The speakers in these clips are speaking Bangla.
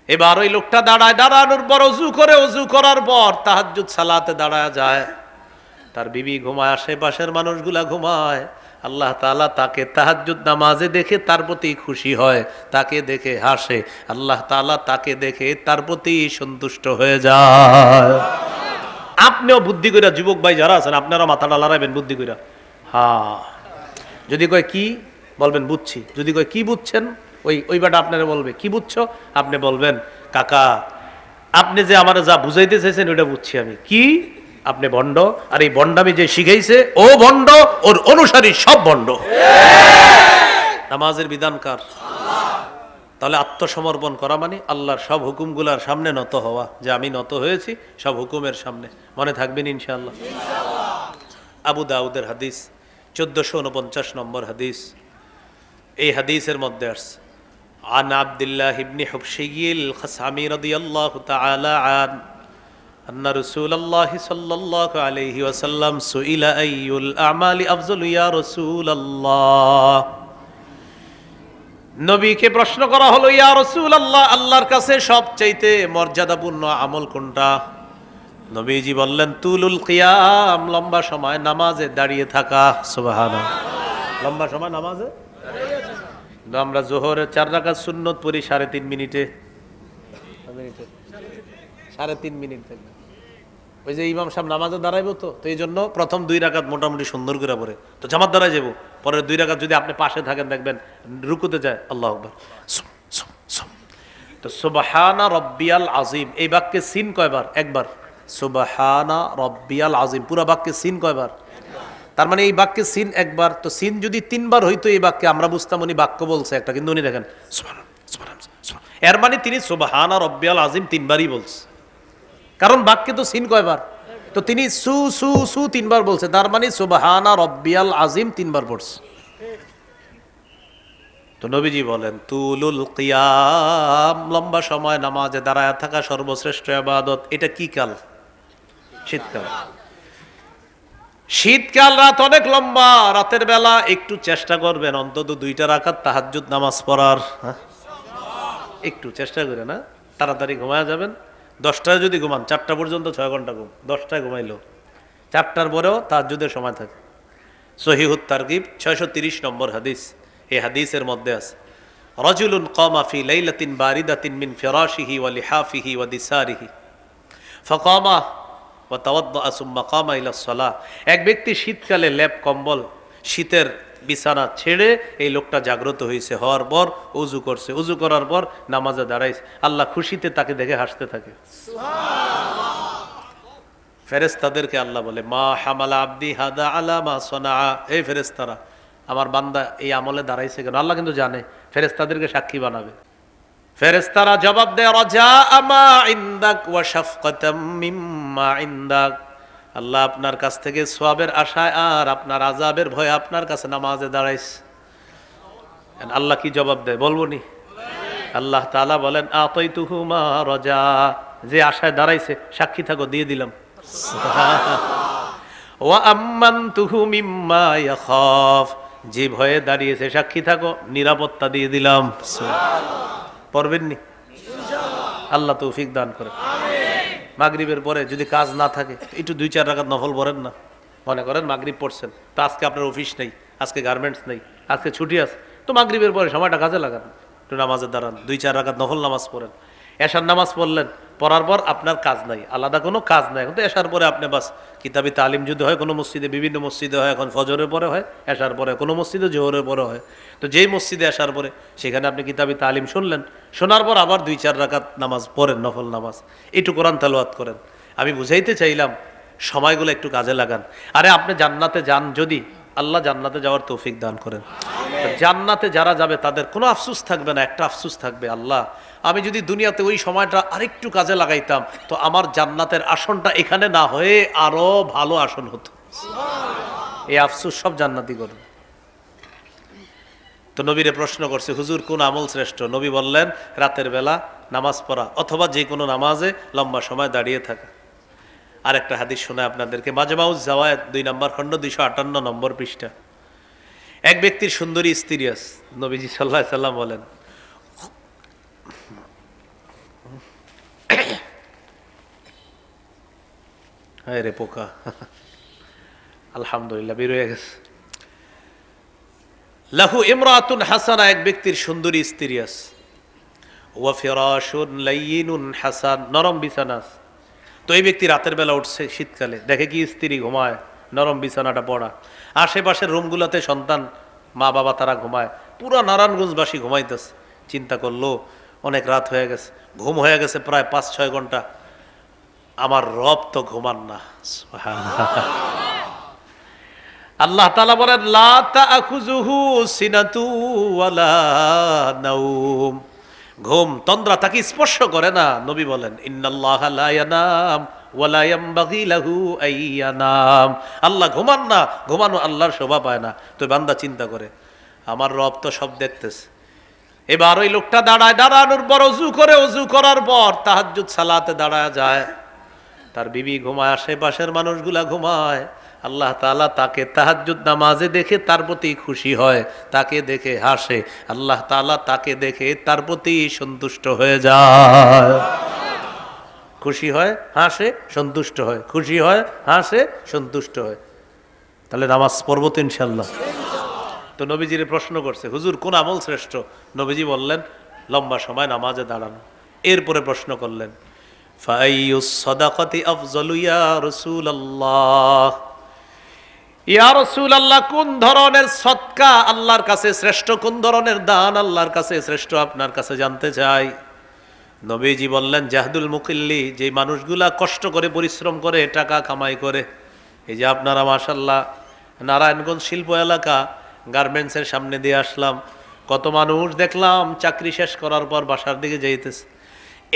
এবার ওই লোকটা দাঁড়ায়, দাঁড়ানোর পর অজু করে, অজু করার পর তাহাজ্জুদ সালাতে দাঁড়ায় যায়। তার বিবি ঘুমায়, আশেপাশের মানুষগুলা ঘুমায়। আল্লাহ তাআলা তাকে তাহাজ্জুদ নামাজে দেখে তার প্রতি খুশি হয়, তাকে দেখে হাসে। আল্লাহ তাআলা তাকে দেখে তার প্রতি সন্তুষ্ট হয়ে যায়। আপনিও বুদ্ধি কইরা, যুবক ভাই যারা আছেন আপনারা মাথাটা লড়াইবেন বুদ্ধি কইরা। হ্যাঁ, যদি কয় কি বলবেন বুঝছি, যদি কয় কি বুঝছেন ওই বাটা আপনারা বলবে কি বুঝছো, আপনি বলবেন কাকা আপনি যে আমার যা বুঝাইতে চাইছেন ওইটা বুঝছি আমি। কি? আপনি ভণ্ড, আর এই ভণ্ডামি যে শিখাইছে ও ভণ্ড, ওর অনুসারী সব ভণ্ড। নামাজের বিধানকার তাহলে আত্মসমর্পণ করা মানে আল্লাহর সব হুকুমগুলার সামনে নত হওয়া, যে আমি নত হয়েছি সব হুকুমের সামনে। মনে থাকবেন ইনশাআল্লাহ। আবু দাউদের হাদিস 1449 নম্বর হাদিস। এই হাদিসের মধ্যে আসছে আন আব্দুল্লাহ ইবনে হুবশিয়িল খাসামি রাদিয়াল্লাহু তাআলা আন আন্না রাসূলুল্লাহ সাল্লাল্লাহু আলাইহি ওয়াসাল্লাম সুইলা আইয়ুল আমালি আফযালু ইয়া রাসূলুল্লাহ। নবীকে প্রশ্ন করা হলো, ইয়া রাসূলুল্লাহ, আল্লাহর কাছে সবচাইতে মর্যাদাপূর্ণ আমল কোনটা? নবীজি বললেন তুলুল কিয়াম, লম্বা সময় নামাজে দাঁড়িয়ে থাকা। সুবহানাল্লাহ, লম্বা সময় নামাজে দাঁড়িয়ে থাকা। আমরা জোহরে 4 রাকাত সুন্নত পড়ি 3.5 মিনিটে, 3.5 মিনিট থাকবে। ওই যে ইমাম সাহেব নামাজে দাঁড়াইবো, তো এই জন্য প্রথম 2 রাকাত মোটামুটি সুন্দর করে পড়ে, তো জামাত দাঁড়ায় যাবো। পরের 2 রাকাত যদি আপনি পাশে থাকেন দেখবেন রুকুতে যায় আল্লাহু আকবার। তো সুবহানা রব্বিয়াল আযীম এই বাক্যে সিন কয়বার? একবার। সুবহানা রব্বিয়াল আযীম পুরো বাক্যে সিন কয়বার? তার মানে এই বাক্যে সিন একবার। তো সিন যদি 3 বার হইতো এই বাক্যে আমরা বুঝতাম উনি বাক্য বলছে একটা, কিন্তু উনি দেখেন এর মানে তিনি সুবহানা রব্বিয়াল আযীম 3 বারই বলছে, কারণ বাক্যে তো সিন কয়বার? তো তিনি সু সু সু 3 বার বলছে, তার মানে সুবহানা রব্বিয়াল আযীম 3 বার পড়ছে। তো নবীজি বলেন তুলুল কিয়াম, লম্বা সময় নামাজে দাঁড়ায় থাকা সর্বশ্রেষ্ঠ ইবাদত। এটা কি কাল? শীতকাল। শীতকাল, রাত অনেক লম্বা। রাতের বেলা একটু চেষ্টা করবেন অন্তত 2টা রাকাত তাহাজ্জুদ নামাজ পড়ার। একটু চেষ্টা করে না, তাড়াতাড়ি ঘুমায় যাবেন। 10টায় যদি ঘুমান 4টা পর্যন্ত 6 ঘন্টা ঘুম। 10টায় ঘুমাইলো 4টার পরেও তাহাজ্জুদের সময় থাকে। সহিহুত তারগিব 630 নম্বর হাদিস। এই হাদিসের মধ্যে আছে রাজুলুন কামা ফি লাইলাতিন বারিদাতিন মিন ফিরাশিহি ওয়া লিহাফিহি ওয়া দিসারিহি ফাকামা ওয়া তাওয়াদ্দা সুম্মা কামা ইলা সালাহ। এক ব্যক্তি শীতকালে লেপ কম্বল শীতের বিছানা ছেড়ে এই লোকটা জাগ্রত হয়েছে, হওয়ার পর ওযু করছে, ওযু করার পর নামাজে দাঁড়াইছে। আল্লাহ খুশিতে তাকে দেখে হাসতে থাকে। ফেরেশতাদেরকে আল্লাহ বলে মা হামালা আবদি হাদা আলা মা সানা। এই ফেরেশতারা, আমার বান্দা এই আমলে দাঁড়াইছে কেন? আল্লাহ কিন্তু জানে, ফেরেশতাদেরকে সাক্ষী বানাবে। ফেরেশতারা জবাব দেয় রাজা আমা ইনদাক ওয়া শাফকাতাম মিম্মা ইনদাক। আল্লাহ আপনার কাছ থেকে সওয়াবের আশায় আর আপনার আযাবের ভয়ে আপনার কাছে নামাজে দাঁড়াইছে। আল্লাহ কি জবাব দেয় বলবো নি? আল্লাহ তাআলা বলেন আতাইতুহু মা রাজা, যে আশায় দাঁড়াইছে সাক্ষী থাকো, দিয়ে দিলাম। ওয়া আম্মানতুহু মিম্মা ইয়াখাফ, যে ভয়ে দাঁড়িয়েছে সাক্ষী থাকো, নিরাপত্তা দিয়ে দিলাম। পড়বেন নি? আল্লাহ তৌফিক দান করে। মাগরিবের পরে যদি কাজ না থাকে একটু 2-4 রাকাত নফল পড়েন না। মনে করেন মাগরিব পড়ছেন, তো আজকে আপনার অফিস নেই, আজকে গার্মেন্টস নেই, আজকে ছুটি আছে, তো মাগরিবের পরে সময়টা কাজে লাগান, একটু নামাজে দাঁড়ান, 2-4 রাকাত নফল নামাজ পড়েন। এশার নামাজ পড়লেন, পড়ার পর আপনার কাজ নাই, আলাদা কোনো কাজ নাই, কিন্তু এশার পরে আপনি বাস কিতাবি তালিম যদি হয় কোনো মসজিদে, বিভিন্ন মসজিদে হয়, এখন ফজরের পরে হয়, এশার পরে কোনো মসজিদে জোহরের পরে হয়, তো যেই মসজিদে এশার পরে সেখানে আপনি কিতাবি তালিম শুনলেন, শোনার পর আবার 2-4 রাকাত নামাজ পড়েন, নফল নামাজ, একটু কোরআন তেলাওয়াত করেন। আমি বুঝাইতে চাইলাম সময়গুলো একটু কাজে লাগান। আরে আপনি জান্নাতে যান, যদি আল্লাহ জান্নাতে যাওয়ার তৌফিক দান করেন, জান্নাতে যারা যাবে তাদের কোনো আফসোস থাকবে না, একটা আফসোস থাকবে, আল্লাহ আমি যদি দুনিয়াতে ওই সময়টা আরেকটু কাজে লাগাইতাম তো আমার জান্নাতের আসনটা এখানে না হয়ে আরো ভালো আসন হতো। এই আফসোস সব জান্নাতি করবে। তো নবীরে প্রশ্ন করছে হুজুর কোন আমল শ্রেষ্ঠ? নবী বললেন রাতের বেলা নামাজ পড়া অথবা যে কোনো নামাজে লম্বা সময় দাঁড়িয়ে থাকা। আর একটা হাদিস শোনায় আপনাদেরকে, মাজমাউজ জাওয়ায়েদ 2 নম্বর খণ্ড 258 নম্বর পৃষ্ঠা। এক ব্যক্তির সুন্দরী স্ত্রী আছে, নবীজি সাল্লাল্লাহু আলাইহি সাল্লাম বলেন হ্যাঁ রে পোকা, আলহামদুলিল্লাহ বের হয়ে গেছে। লাহু ইমরাতুন হাসানা, এক ব্যক্তির সুন্দরী স্ত্রী আছে। ওয়া ফিরাশুন লাইয়িনুন হাসান, নরম বিছানা আছে। তো এই ব্যক্তি রাতের বেলা উঠছে শীতকালে, দেখে কি স্ত্রী ঘুমায়, নরম বিছানাটা পড়া, আশেপাশের রুমগুলোতে সন্তান মা বাবা তারা ঘুমায়, পুরো নারায়ণগঞ্জবাসী ঘুমাইতেছে। চিন্তা করলো অনেক রাত হয়ে গেছে, ঘুম হয়ে গেছে প্রায় 5-6 ঘন্টা, আমার রব তো ঘুমান না। আল্লাহ তাআলা বলেন লা তাআখুযুহু সিনাতু ওয়ালা নাওম, ঘুম তন্দ্রা তাকে স্পর্শ করে না। নবী বলেন ইন্নাল্লাহা লা ইয়ানাম ওয়া লা ইয়ামবাগি লাহু আইয়ানাম, আল্লাহ ঘুমান না, ঘুমানো আল্লাহর শোভা পায় না। তো বান্দা চিন্তা করে আমার রব তো সব দেখতেছে। এবার ওই লোকটা দাঁড়ায়, দাঁড়ানোর পর ওযু করে, ওযু করার পর তাহাজ্জুদ সালাতে দাঁড়ায় যায়। তার বিবি ঘুমায়, আশেপাশের মানুষগুলা ঘুমায়। আল্লাহ তাআলা তাকে তাহাজ্জুদ নামাজে দেখে তার প্রতি খুশি হয়, তাকে দেখে হাসে। আল্লাহ তাআলা তাকে দেখে তার প্রতি সন্তুষ্ট হয়ে যায়। খুশি হয়, হাসে, সন্তুষ্ট হয়, খুশি হয়, হাসে, সন্তুষ্ট হয়। তাহলে নামাজ পড়বো তো ইনশাআল্লাহ। তো নবীজির প্রশ্ন করছে, হুজুর কোন আমল শ্রেষ্ঠ? নবীজি বললেন লম্বা সময় নামাজে দাঁড়ানো। এরপরে প্রশ্ন করলেন ফাইয়ুস সাদাকাতি আফযালু ইয়া রাসূলুল্লাহ, ইয়া রাসূলুল্লাহ কোন ধরনের সদকা আল্লাহর কাছে শ্রেষ্ঠ, কোন ধরনের দান আল্লাহর কাছে শ্রেষ্ঠ, আপনার কাছে জানতে চাই। নবীজি বললেন জাহদুল মুকিল্লি, যে মানুষগুলা কষ্ট করে পরিশ্রম করে টাকা কামাই করে। এই যে আপনারা মাশাআল্লাহ নারায়ণগঞ্জ শিল্প এলাকা গার্মেন্টসের সামনে দিয়ে আসলাম, কত মানুষ দেখলাম চাকরি শেষ করার পর বাসার দিকে যাইতেছে।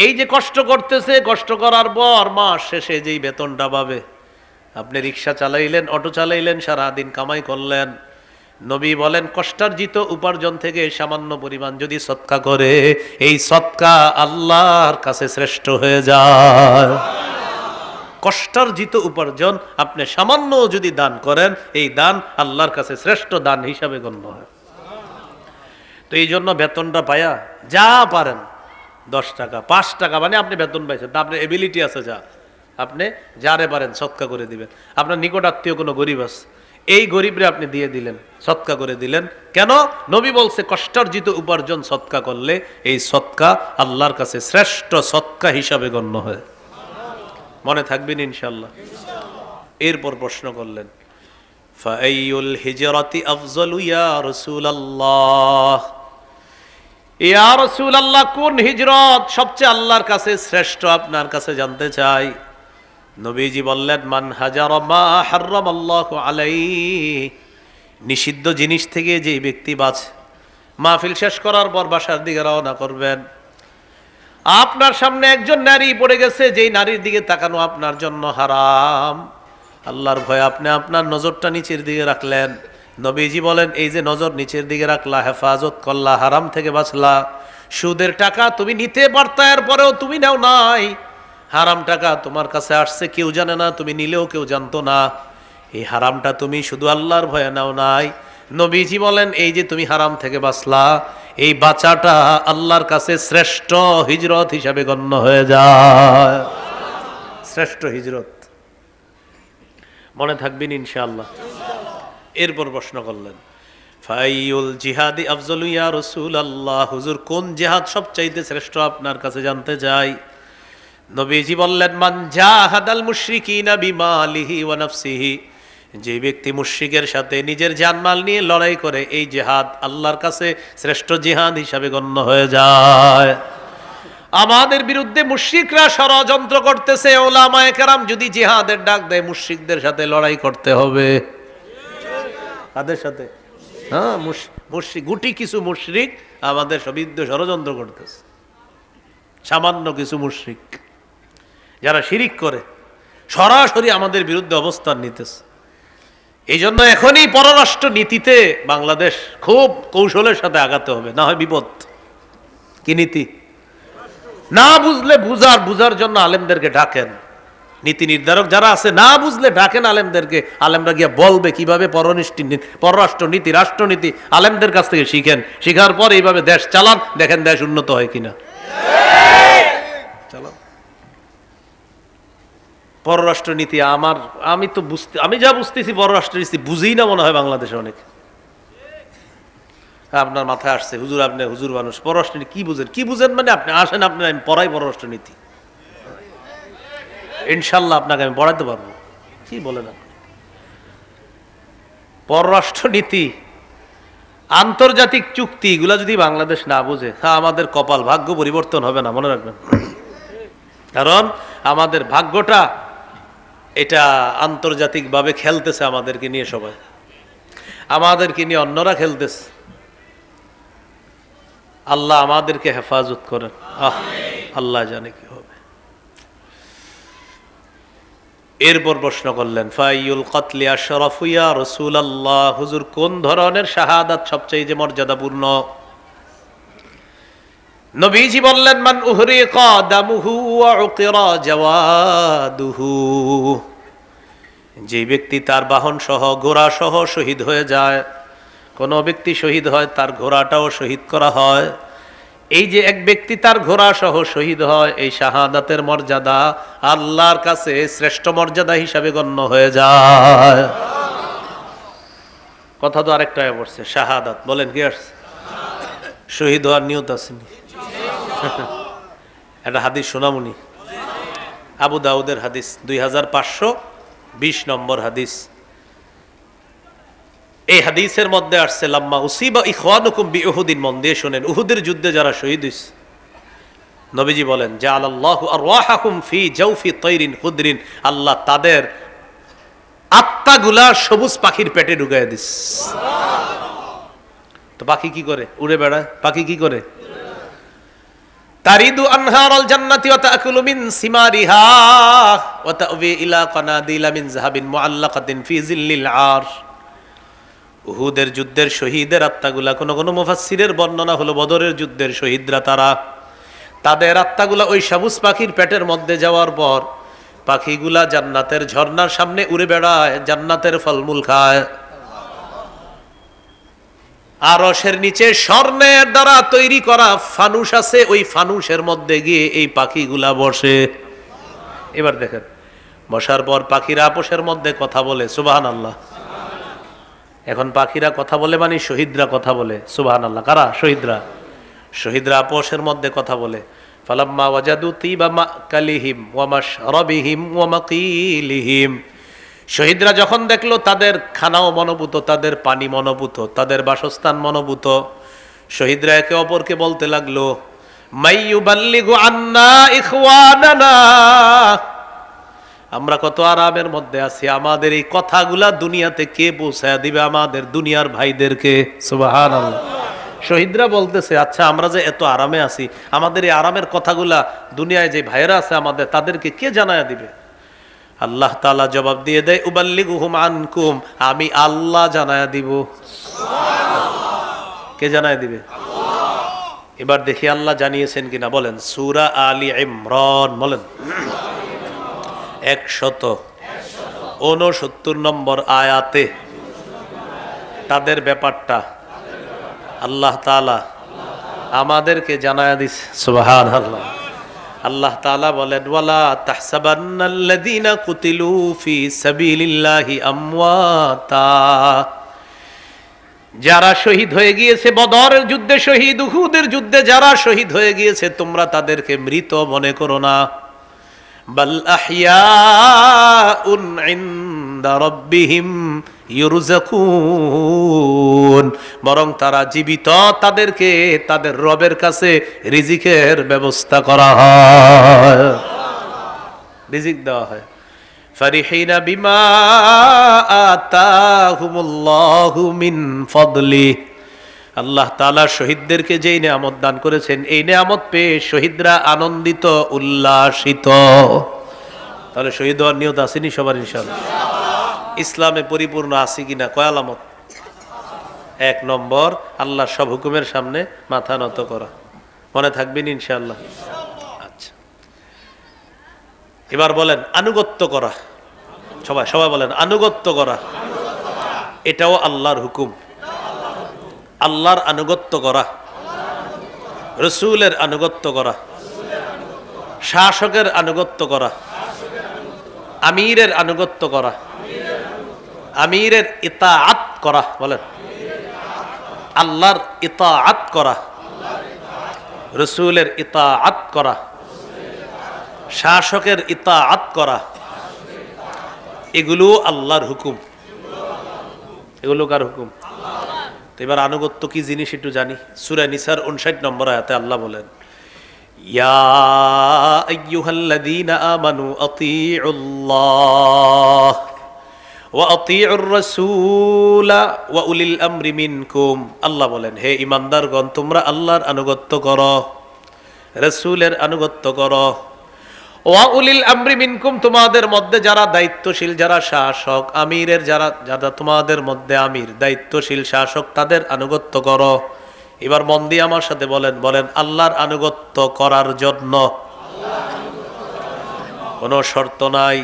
এই যে কষ্ট করতেছে, কষ্ট করার পর মাস শেষে যেই বেতনটা পাবে, আপনি রিক্সা চালাইলেন, অটো চালাইলেন, সারাদিন কামাই করলেন, নবী বলেন কষ্টার্জিত উপার্জন থেকে সামান্য পরিমাণ যদি সদকা করে, এই সদকা আল্লাহর কাছে শ্রেষ্ঠ হয়ে যায়। কষ্টার্জিত উপার্জন আপনি সামান্য যদি দান করেন, এই দান আল্লাহর কাছে শ্রেষ্ঠ দান হিসাবে গণ্য হয়। তো এই জন্য বেতনটা পায়া যা পারেন, 10 টাকা 5 টাকা, মানে আপনি বেতন পাইছেন, আপনার এবিলিটি আছে, যা আপনি যারে পারেন সদকা করে দিবেন। আপনার নিকট আত্মীয় কোনো গরিব আছে, এই গরিবরে আপনি দিয়ে দিলেন, সদকা করে দিলেন। কেন? নবী বলছে কষ্টার্জিত উপার্জন সদকা করলে এই সদকা আল্লাহর কাছে শ্রেষ্ঠ সদকা হিসাবে গণ্য হয়। মনে থাকবেন ইনশাআল্লাহ। এরপর প্রশ্ন করলেন ফাআইয়ুল হিজরাতি আফযালু ইয়া রাসূলুল্লাহ, ইয়া রাসূলুল্লাহ কোন হিজরত সবচেয়ে আল্লাহর কাছে শ্রেষ্ঠ, আপনার কাছে জানতে চাই। নবীজি বললেন মান হাজারা মা হারামাল্লাহু আলাইহি, নিষিদ্ধ জিনিস থেকে যে ব্যক্তি বাঁচে। মাহফিল শেষ করার পর বাসার দিকে রওনা করবেন, আপনার সামনে একজন নারী পড়ে গেছে, যেই নারীর দিকে তাকানো আপনার জন্য হারাম। আল্লাহর ভয়ে আপনি আপনার নজরটা নিচের দিকে রাখলেন। নবীজি বলেন এই যে নজর নিচের দিকে রাখলা, হেফাজত করলা, হারাম থেকে বাঁচলা। সুদের টাকা তুমি নিতে পারতা, এরপরেও তুমি নাও নাই। হারাম টাকা তোমার কাছে আসছে, কেউ জানে না, তুমি নিলেও কেউ জানতো না। এই হারামটা তুমি শুধু আল্লাহর ভয়ে নাও নাই। নবীজি বলেন এই যে তুমি হারাম থেকে বাঁচলা, এই বাঁচাটা আল্লাহর কাছে শ্রেষ্ঠ হিজরত হিসাবে গণ্য হয়ে যায়। শ্রেষ্ঠ হিজরত, মনে থাকবেন ইনশাআল্লাহ। এরপর প্রশ্ন করলেন ফাইয়ুল জিহাদি আফযালু ইয়া রাসূলুল্লাহ, হুজুর কোন জিহাদ সবচাইতে শ্রেষ্ঠ, আপনার কাছে জানতে চাই। নবীজি বললেন মান জাহাদাল মুশরিকিনা বিমালিহি ওয়া নাফসিহি, যে ব্যক্তি মুশরিকের সাথে নিজের জানমাল নিয়ে লড়াই করে, এই জিহাদ আল্লাহর কাছে শ্রেষ্ঠ জিহাদ হিসাবে গণ্য হয়ে যায়। আমাদের বিরুদ্ধে মুশরিকরা ষড়যন্ত্র করতেছে, ওলামায়ে কেরাম যদি জিহাদের ডাক দেয় মুশরিকদের সাথে লড়াই করতে হবে। তাদের সাথে হ্যাঁ, মুশরিক গুটি কিছু মুশরিক আমাদের বিরুদ্ধে ষড়যন্ত্র করতেছে। সামান্য কিছু মুশরিক যারা শিরিক করে সরাসরি আমাদের বিরুদ্ধে অবস্থান নিতেছে। এই জন্য এখনই পররাষ্ট্র নীতিতে বাংলাদেশ খুব কৌশলের সাথে আগাতে হবে, না হয় বিপদ। কি নীতি? না বুঝলে বুঝার জন্য আলেমদেরকে ডাকেন, নীতি নির্ধারক যারা আছে না বুঝলে ডাকেন আলেমদেরকে, আলেমরা গিয়া বলবে কিভাবে পররাষ্ট্র নীতি, রাষ্ট্রনীতি আলেমদের কাছ থেকে শিখেন। শিখার পর এইভাবে দেশ চালান, দেখেন দেশ উন্নত হয় কিনা। পররাষ্ট্রনীতি আমি যা বুঝতেছি পররাষ্ট্রনীতি বুঝি না মনে হয় বাংলাদেশে অনেক। আপনার মাথায় আসছে হুজুর, আপনি হুজুর মানুষ, পররাষ্ট্রনীতি কি বুঝেন মানে আপনি আসেন, আপনি আমি পড়াই পররাষ্ট্রনীতি, ইনশাল্লাহ আপনাকে আমি পড়াইতে পারবো। কি বলেন আপনি? পররাষ্ট্রনীতি, আন্তর্জাতিক চুক্তি এগুলা যদি বাংলাদেশ না বুঝে, আমাদের কপাল, ভাগ্য পরিবর্তন হবে না, মনে রাখবেন। কারণ আমাদের ভাগ্যটা এটা আন্তর্জাতিকভাবে খেলতেছে আমাদেরকে নিয়ে, সবাই আমাদেরকে নিয়ে, অন্যরা খেলতেছে। আল্লাহ আমাদেরকে হেফাজত করেন। আল্লাহ জানে কি হবে। এরপর প্রশ্ন করলেন, ফাইউল কতলি আশরাফু ইয়া রাসূলুল্লাহ, হুজুর কোন ধরনের শাহাদাত সবচেয়ে মর্যাদাপূর্ণ? নবীজি বললেন, মান উহরিকা দামুহু ওয়া উকিরা জাওয়াদুহু, যে ব্যক্তি তার বাহন সহ, ঘোড়া সহ শহীদ হয়ে যায়। কোন ব্যক্তি শহীদ হয়, তার ঘোড়াটাও শহীদ করা হয়। এই যে এক ব্যক্তি তার ঘোড়া সহ শহীদ হয়, এই শাহাদাতের মর্যাদা আল্লাহর কাছে শ্রেষ্ঠ মর্যাদা হিসাবে গণ্য হয়ে যায়। কথা তো আরেকটা পড়ছে, শাহাদাত বলেন কি আসছে? শহীদ হওয়ার নিয়ত আসেনি? একটা হাদিস শোনামুনি, আবু দাউদের হাদিস, 2520 নম্বর হাদিস। এই হাদিসের মধ্যে আসছে, লাম্মা উসিবা ইখওয়ানুকুম বিউহুদিন, মন দিয়ে শুনেন, উহুদের যুদ্ধে যারা শহীদ হইছে, নবীজি বলেন, জাআলাল্লাহু আরওয়াহাকুম ফি জাওফি তাইরিন খুদরিন, আল্লাহ তাদের আত্মাগুলা সবুজ পাখির পেটে ঢুকাইয়া দিস। তো পাখি কি করে? উড়ে বেড়ায়। পাখি কি করে? তারিদু আনহারাল জান্নাতি ওয়া তাকুলু মিন সিমারিহা ওয়া তাওয়ি ইলা কানাদিলা মিন যাহাবিন মুআল্লাকাতিন ফি জিল্লিল আরশ। উহুদের যুদ্ধের শহীদের আত্মাগুলা, কোন কোন মুফাসসিরের বর্ণনা হলো বদরের যুদ্ধের শহীদরা, তাদের আত্মাগুলা ওই সবুজ পাখির পেটের মধ্যে যাওয়ার পর পাখিগুলা জান্নাতের ঝর্ণার সামনে উড়ে বেড়ায়, জান্নাতের ফলমূল খায়। আরশের নিচে স্বর্ণের দ্বারা তৈরি করা ফানুস আছে, ওই ফানুসের মধ্যে গিয়ে এই পাখিগুলা বসে। এবার দেখেন, বসার পর পাখিরা আপোষের মধ্যে কথা বলে, সুবহানাল্লাহ। এখন পাখিরা কথা বলে মানে শহীদরা কথা বলে, সুবহানাল্লাহ। কারা? শহীদরা আপোষের মধ্যে কথা বলে। ফালাম্মা ওয়াজাদু তিবা মাকালিহিম ওয়া মাশরাবিহিম ওয়া মাকিলিহিম, শহীদরা যখন দেখলো তাদের খানাও মনোভূত, তাদের পানি মনোভূত, তাদের বাসস্থান মনোভূত, শহীদরা একে অপরকে বলতে লাগলো, মাইয়ুবাল্লিগু আন্না ইখওয়ানানা, আমরা কত আরামের মধ্যে আছি, আমাদের এই কথাগুলা দুনিয়াতে কে পৌঁছায় দিবে আমাদের দুনিয়ার ভাইদেরকে? সুবহানাল্লাহ। শহীদরা বলতেছে, আচ্ছা আমরা যে এত আরামে আছি, আমাদের এই আরামের কথাগুলা দুনিয়ায় যে ভাইরা আছে আমাদের, তাদেরকে কে জানায়া দিবে? আল্লাহ তাআলা জবাব দিয়ে দেয়, উবাল্লিগুহুম আনকুম, আমি আল্লাহ জানায়া দিব। কে জানায়া দিবে? এবার দেখি আল্লাহ জানিয়েছেন কিনা, বলেন। সূরা আলী ইমরান, বলেন 169 নম্বর আয়াতে তাদের ব্যাপারটা আল্লাহ তাআলা আমাদেরকে জানায়া দিছে। সুবহানাল্লাহ। আল্লাহ তাআলা বলেন, ওয়ালা তাহসাবান্নাল্লাযীনা কুতিলু ফি সাবিলিল্লাহি আমওয়াতা, যারা শহীদ হয়ে গিয়েছে বদরের যুদ্ধে শহীদ, উহুদের যুদ্ধে যারা শহীদ হয়ে গিয়েছে, তোমরা তাদেরকে মৃত মনে করো না। বাল আহইয়াউন ইনদা রাব্বিহিম ইউরযাকুন, বরং তারা জীবিত, তাদেরকে তাদের রবের কাছে রিজিকের ব্যবস্থা করা হয়, রিজিক দেওয়া হয়। ফারিহিনা বিমা আতাহুমুল্লাহু মিন ফাদলি, আল্লাহ তাআলা শহীদদেরকে যেই নিয়ামত দান করেছেন, এই নিয়ামত পেয়ে শহীদরা আনন্দিত, উল্লাসিত। তাহলে শহীদ হওয়ার নিয়ত আসেনি সবার ইনশাআল্লাহ? ইসলামে পরিপূর্ণ আছে কিনা? কয় আলামত? 1 নম্বর, আল্লাহর সব হুকুমের সামনে মাথা নত করা। মনে থাকবেন ইনশাআল্লাহ? আচ্ছা, এবার বলেন আনুগত্য করা। সবাই বলেন আনুগত্য করা। এটাও আল্লাহর হুকুম। আল্লাহর আনুগত্য করা, রাসূলের আনুগত্য করা, শাসকের আনুগত্য করা, আমিরের আনুগত্য করা, আমিরের ইতাআত করা, বলেন আল্লাহর ইতাআত করা, রাসূলের ইতাআত করা, শাসকের ইতাআত করা, এগুলো আল্লাহর হুকুম। এগুলো কার হুকুম? তো এবার আনুগত্য কি জিনিস একটু জানি। সূরা নিসার 59 নম্বর আয়াতে আল্লাহ বলেন, ইয়া আইয়ুহাল্লাযীনা আমানু আতিউল্লাহ ওয়া আতিউর রাসূলা ওয়া উলিল আমরি মিনকুম। আল্লাহ বলেন, হে ঈমানদারগণ, তোমরা আল্লাহর আনুগত্য করো, রাসূলের আনুগত্য করো, ওয়া উলিল আমরি মিনকুম, তোমাদের মধ্যে যারা দায়িত্বশীল, যারা শাসক, আমিরের যারা তোমাদের মধ্যে আমির, দায়িত্বশীল শাসক, তাদের আনুগত্য করো। এবার মন দিয়ে আমার সাথে বলেন আল্লাহর আনুগত্য করার জন্য কোনো শর্ত নাই,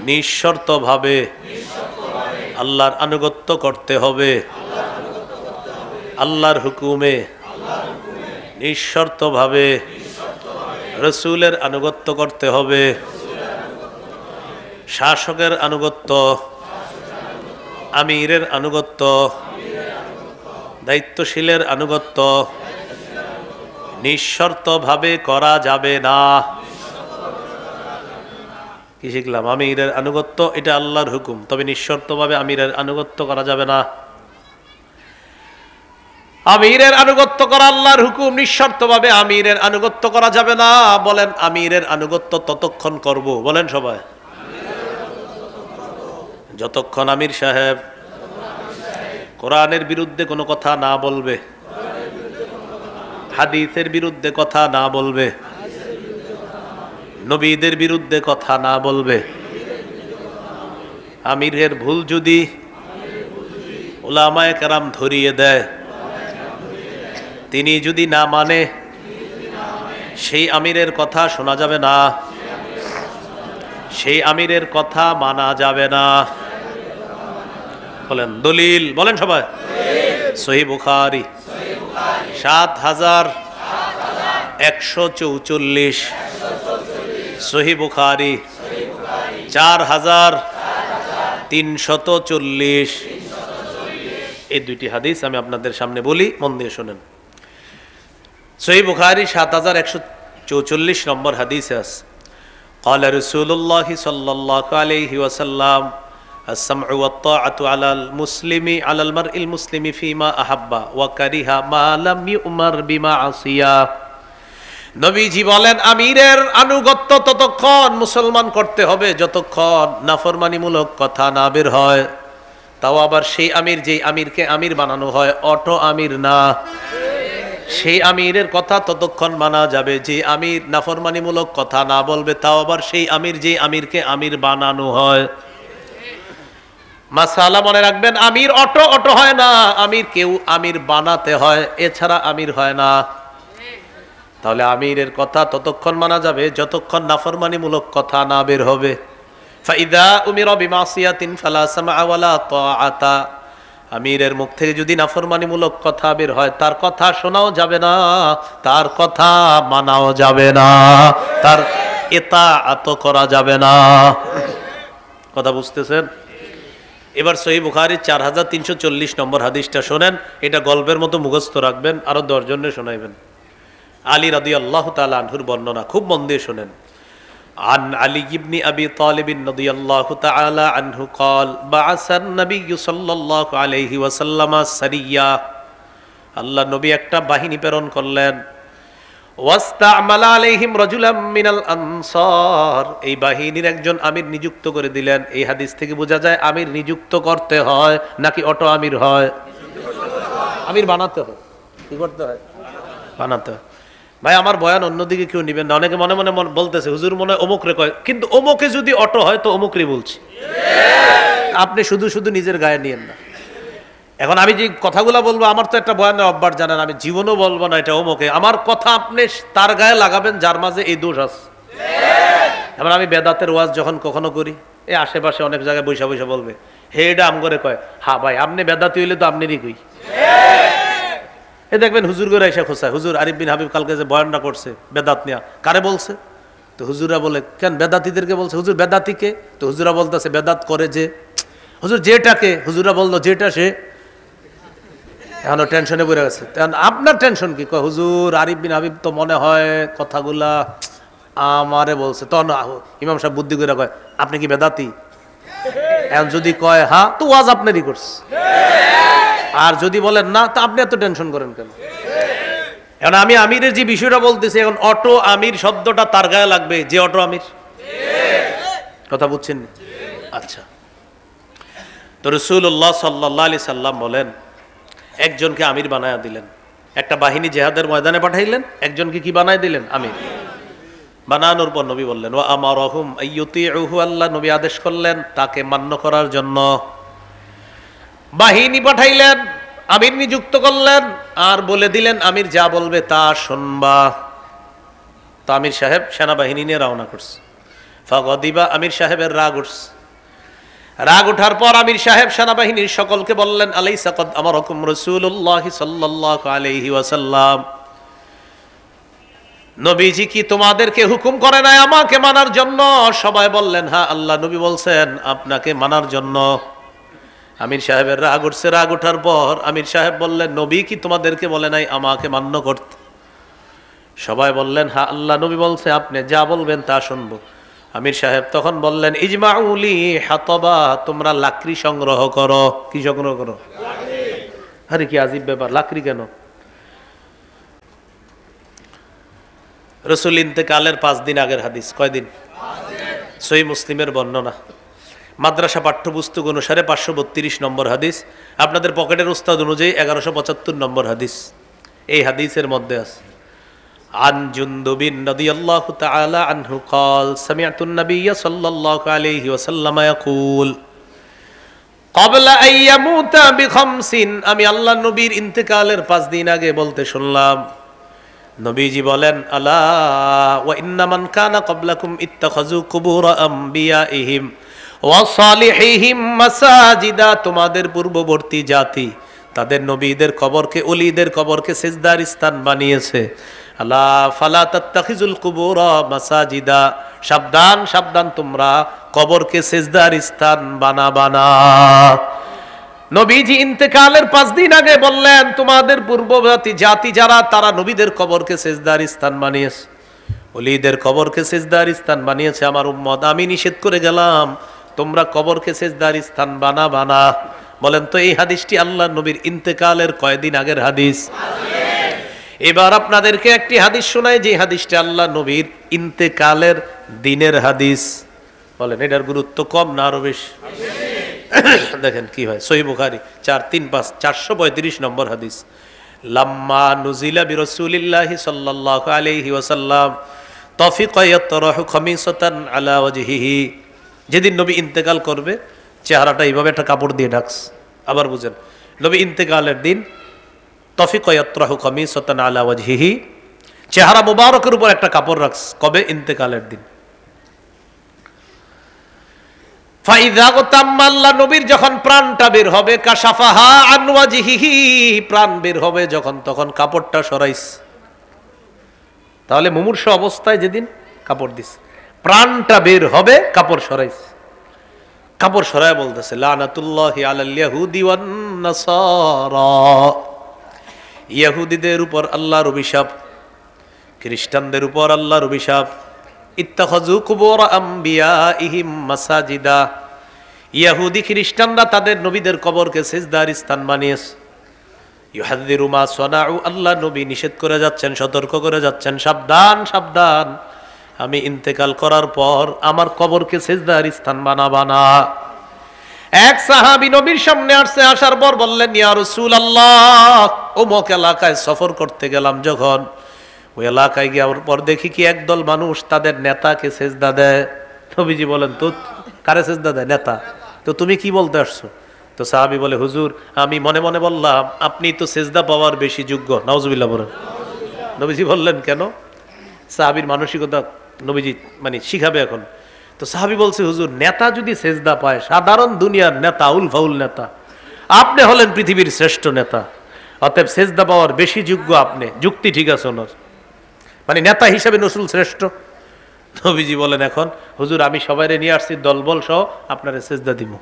নিঃশর্তভাবে আল্লাহর আনুগত্য করতে হবে। আল্লাহর হুকুমে নিঃশর্তভাবে রাসূলের আনুগত্য করতে হবে। শাসকের আনুগত্য, আমিরের আনুগত্য, দায়িত্বশীলের আনুগত্য নিঃশর্তভাবে করা যাবে না। কি শিখলাম? আমিরের আনুগত্য এটা আল্লাহর হুকুম, তবে নিঃশর্তভাবে আমিরের আনুগত্য করা যাবে না। আমিরের আনুগত্য করা আল্লাহর হুকুম, নিঃশর্তভাবে আমিরের আনুগত্য করা যাবে না। বলেন আমিরের আনুগত্য ততক্ষণ করব, বলেন সবাই, যতক্ষণ আমির সাহেব কোরআনের বিরুদ্ধে কোনো কথা না বলবে, হাদিসের বিরুদ্ধে কথা না বলবে, নবীদের বিরুদ্ধে কথা না বলবে। আমিরের ভুল যদি উলামায়ে কেরাম ধরিয়ে দেয়, তিনি যদি না মানে, সেই আমিরের কথা শোনা যাবে না, সেই আমিরের কথা মানা যাবে না। বলেন দলিল, বলেন সবাই। সহিহ বুখারী ৭,১৪৪, সহিহ বুখারী ৪,৩৪০। এই দুইটি হাদিস আমি আপনাদের সামনে বলি, মন দিয়ে শোনেন। সহিহ বুখারী ৭,১৪৪ নম্বর হাদিসে আছে, قال رسول الله صلى الله عليه وسلم السمع والطاعة على المسلم على المرء المسلم فيما أحب وكره ما لم يؤمر بمعصية। নবীজি বলেন আমিরের আনুগত্য ততক্ষণ মুসলমান করতে হবে যতক্ষণ নাফরমানিমূলক কথা না বের হয়। তাও আবার সেই আমির, যেই আমিরকে আমির বানানো হয়, অটো আমির না। সেই আমিরের কথা ততক্ষণ মানা যাবে যে আমির নাফরমানিমূলক কথা না বলবে, তাও আবার সেই আমির, যে আমিরকে আমির বানানো হয়। মাসালা মনে রাখবেন, আমির অটো হয় না, আমির কেউ আমির বানাতে হয়, এছাড়া আমির হয় না। তাহলে আমিরের কথা ততক্ষণ মানা যাবে যতক্ষণ নাফরমানিমূলক কথা না বের হবে। ফাইদা উমিরা বিমাসিয়াতিন ফালা সামআ ওয়ালা তাআতা, আমিরের মুখ থেকে যদি নাফরমানিমূলক কথা বের হয়, তার কথা শোনাও যাবে না, তার কথা মানাও যাবে না, তার ইতাআত করা যাবে না। কথা বুঝতেছেন? এবার সহিহ বুখারী ৪,৩৪০ নম্বর হাদিসটা শোনেন। এটা গল্পের মতো মুখস্থ রাখবেন, আরো 10 জনের শোনাইবেন। আলী রাদিয়াল্লাহু তাআলা আনহুর বর্ণনা, খুব মন দিয়ে শোনেন। عن علي بن أبي طالب رضي الله تعالى عنه قال بعث النبي صلى الله عليه وسلم سريا, আল্লাহ নবী একটা বাহিনী প্রেরণ করলেন। ওয়াস্তা'মাল আলাইহিম রাজুলাম মিনাল আনসার, এই বাহিনীর একজন আমির নিযুক্ত করে দিলেন। এই হাদিস থেকে বোঝা যায় আমির নিযুক্ত করতে হয় নাকি অটো আমির হয়? আমির বানাতে হয়। কি করতে হয়? বানাতে হয়। ভাই আমার বয়ান অন্যদিকে কেউ নিবেন না। অনেকে মনে মনে বলতেছে হুজুর মনে হয় অমুক রে কয়, কিন্তু অমুকে যদি অটো হয় তো অমুক রে বলছি। আপনি শুধু শুধু নিজের গায়ে নিয়েন না। এখন আমি যে কথাগুলো বলবো, আমার তো একটা বয়ানের অভ্যাস জানেন, আমি জীবনও বলবো না এটা অমুকে। আমার কথা আপনি তার গায়ে লাগাবেন যার মাঝে এই দোষ আছে। এবার আমি বেদাতের ওয়াজ যখন কখনো করি, এই আশেপাশে অনেক জায়গায় বৈশা বৈশা বলবে, হে এটা আম করে কয়, হ্যাঁ ভাই আপনি বেদাতি হইলে তো আপনিরই কই। এ দেখবেন হুজুর করে এসে খোঁচায়, হুজুর আরিফ বিন হাবিব কালকে যে বয়ানটা করছে বেদাত নিয়া, কারে বলছে? তো হুজুরা বলে কেন বেদাতিদেরকে বলছে? হুজুর বেদাতিকে? তো হুজুরা বলতেছে বেদাত করে যে। হুজুর যেটাকে? হুজুরা বললো যেটা সে। এখনো টেনশনে পড়ে গেছে। আপনার টেনশন কি? কয় হুজুর আরিফ বিন হাবিব তো মনে হয় কথাগুলা আমারে বলছে। তখন ইমাম সাহেব বুদ্ধি করে কয় আপনি কি বেদাতি? এখন যদি কয় হ্যাঁ, তো ওয়াজ আপনারই করছে। আর যদি বলেন না, তো আপনি এত টেনশন করেন কেন? এখন আমি আমিরের যে বিষয়টা বলতেছি, এখন অটো আমির শব্দটা তার গায়ে লাগবে যে অটো আমির। কথা বুঝছেন? আচ্ছা, তো রাসূলুল্লাহ সাল্লাল্লাহু আলাইহি সাল্লাম বলেন একজনকে আমির বানায়া দিলেন। একটা বাহিনী জিহাদের ময়দানে পাঠাইলেন, একজনকে কি বানায় দিলেন? আমির। বানানোর পর নবী বললেন ওয়া আমারহুম আইয়ুতিউহু, আল্লাহ নবী আদেশ করলেন তাকে মান্য করার জন্য। বাহিনী পাঠাইলেন, আমির নিযুক্ত করলেন, আর বলে দিলেন আমির যা বলবে তা শুনবা। তো আমির সাহেব সেনাবাহিনী নিয়ে রওনা করছে। ফাগদিবা, আমির সাহেবের রাগ উঠছে। রাগ ওঠার পর আমির সাহেব সেনাবাহিনীর সকলকে বললেন আলাইসা কদ আমারাকুম রাসূলুল্লাহ সাল্লাল্লাহু আলাইহি ওয়াসাল্লাম, নবীজি কি তোমাদেরকে হুকুম করে নাই আমাকে মানার জন্য? সবাই বললেন হ্যাঁ, আল্লাহ নবী বলছেন আপনাকে মানার জন্য। আমির সাহেবের রাগ উঠছে। রাগ ওঠার পর আমির সাহেব বললেন নবী কি তোমাদেরকে বলে নাই আমাকে মান্য করতে? সবাই বললেন হ্যাঁ, আল্লাহ নবী বলছে আপনি যা বলবেন তা শুনবো। আমির সাহেব তখন বললেন ইজমাউলি হাতবা, তোমরা লাকড়ি সংগ্রহ করো। কি সংগ্রহ করো? আরে কি আজীব ব্যাপার, লাকড়ি কেন? রাসূল ইন্তেকালের 5 দিন আগের হাদিস। কয়দিন? সহিহ মুসলিমের বর্ণনা, মাদ্রাসা পাঠ্যপুস্তক অনুসারে 532 নম্বর হাদিস, আপনাদের পকেটের উস্তাদ অনুযায়ী 1175 নম্বর হাদিস। এই হাদিসের মধ্যে আছে আন জুনদুবিন রাদিয়াল্লাহু তাআলা আনহু قال سمعت النبي صلى الله عليه وسلم يقول قبل ان يموت بخمس, আমি আল্লাহর নবীর ইন্তেকালের 5 দিন আগে বলতে শুনলাম নবীজি বলেন আলা ওয়া ইন্না মান কানা ক্বাবলাকুম ইত্তাখাযু কুবুর আমবিয়াইহিম ওয়া সালিহিহিম মাসাজিদা, তোমাদের পূর্ববর্তী জাতি তাদের নবীদের কবরকে, ওলিদের কবরকে সিজদার স্থান বানিয়েছে। আলা ফালা তাত্তাখিজুল কুবুর মাসাজিদা, সাবধান সাবধান তোমরা কবরকে সিজদার স্থান বানাবা না। নবীজি ইন্তেকালের 5 দিন আগে বললেন তোমাদের পূর্ববর্তী জাতি যারা তারা নবীদের কবরকে সিজদার স্থান বানিয়েছে, ওলিদের কবরকে সিজদার স্থান বানিয়েছে আমার উম্মত। আমি নিষেধ করে গেলাম তোমরা কবরকে সিজদার স্থান বানাবা না। বলেন তো এই হাদিসটি আল্লাহর নবীর ইন্তেকালের কয়দিন আগের হাদিস? এবার আপনাদেরকে একটি হাদিস শোনাই যে হাদিসটা আল্লাহ নবীর ইন্তেকালের দিনের হাদিস। বলেন এটার গুরুত্ব কম না আরো বেশি? দেখেন কি হয়, সহিহ বুখারী 435 435 নম্বর হাদিস। লাম্মা নুজিলা বিরাসূলিল্লাহি সাল্লাল্লাহু আলাইহি ওয়াসাল্লাম তাফিকা ইয়াতরাহু খামিসাতান আলা ওয়াজহিহি, যেদিন নবী ইন্তেকাল করবে চেহারাটা এইভাবে একটা কাপড় দিয়ে ঢাকছে। আবার বুঝেন, নবী ইন্তেকালের দিন তাফিকা ইয়াতরাহু খামিসাতান আলা ওয়াজহিহি, চেহারা মুবারকের উপর একটা কাপড় রাখছে। কবে? ইন্তেকালের দিন। নবীর যখন প্রাণটা বের হবে, কাশাফাহা আন ওয়াজহিহি, প্রাণ বের হবে যখন, তখন কাপড়টা সরাইছে। তাহলে মুমূর্ষু অবস্থায় যেদিন কাপড় দিস, প্রাণটা বের হবে কাপড় সরাইছে। কাপড় সরায় বলতেছে লানাতুল্লাহি আলাল ইয়াহুদি ওয়ান নাসারা, ইহুদিদের উপর আল্লাহর অভিশাপ, খ্রিস্টানদের উপর আল্লাহর অভিশাপ। ইত্তাখাযু কুবুর আমবিয়াইহিম মাসাজিদা, ইহুদি খ্রিস্টানরা তাদের নবীদের কবরকে সিজদার স্থান বানিয়েছে। ইউহাযযিরু মা সানাউ, আল্লাহ নবী নিষেধ করে যাচ্ছেন, সতর্ক করে যাচ্ছেন, সাবধান সাবধান, আমি ইন্তেকাল করার পর আমার কবরকে সিজদার স্থান বানাবা না। এক সাহাবী নবীর সামনে আসছে, আসার পর বললেন ইয়া রাসূলুল্লাহ, অমুক এলাকায় সফর করতে গেলাম যখন, ওই এলাকায় গিয়ে পর দেখি কি একদল মানুষ তাদের নেতাকে সেজদা দেয়। নবীজি বলেন তো কারে সেজদা দেয়? নেতা। তো তুমি কি বলতে আসছো? তো সাহাবী বলে হুজুর আমি মনে মনে বললাম আপনি তো সেজদা পাওয়ার বেশি যোগ্য। নাউজুবিল্লাহ বলেন। নবীজি বললেন কেন? সাহাবীর মানসিকতা নবীজি মানে শিখাবে এখন। তো সাহাবী বলছে হুজুর নেতা যদি সেজদা পায়, সাধারণ দুনিয়ার নেতা, উল ফাউল নেতা, আপনি হলেন পৃথিবীর শ্রেষ্ঠ নেতা, অতএব সেজদা পাওয়ার বেশি যোগ্য আপনি। যুক্তি ঠিক আছে ওনার, মানে নেতা হিসাবে রাসূল শ্রেষ্ঠ। নবীজি বলেন, এখন হুজুর আমি সবাইরে নিয়ে আসছি দলবল সহ, আপনারে সেজদা দিব।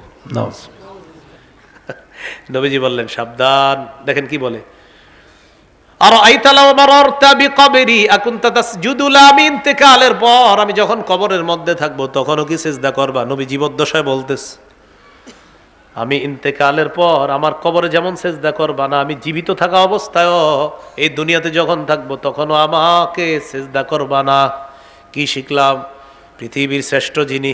নবীজি বললেন সাবধান। দেখেন কি বলে, আর আইতালাও মারারতা বিকবরি আকুনতা তাসজুদু লা মিন ইন্তিকালের পর আমি যখন কবরের মধ্যে থাকবো তখনও কি সিজদা করবা? নবী জীবদ্দশায় বলতেছে, আমি ইন্তেকালের পর আমার কবরে যেমন সিজদা করবা না, আমি জীবিত থাকা অবস্থায়ও এই দুনিয়াতে যখন থাকবো তখনও আমাকে সিজদা করবা না। কি শিখলাম? পৃথিবীর শ্রেষ্ঠ যিনি,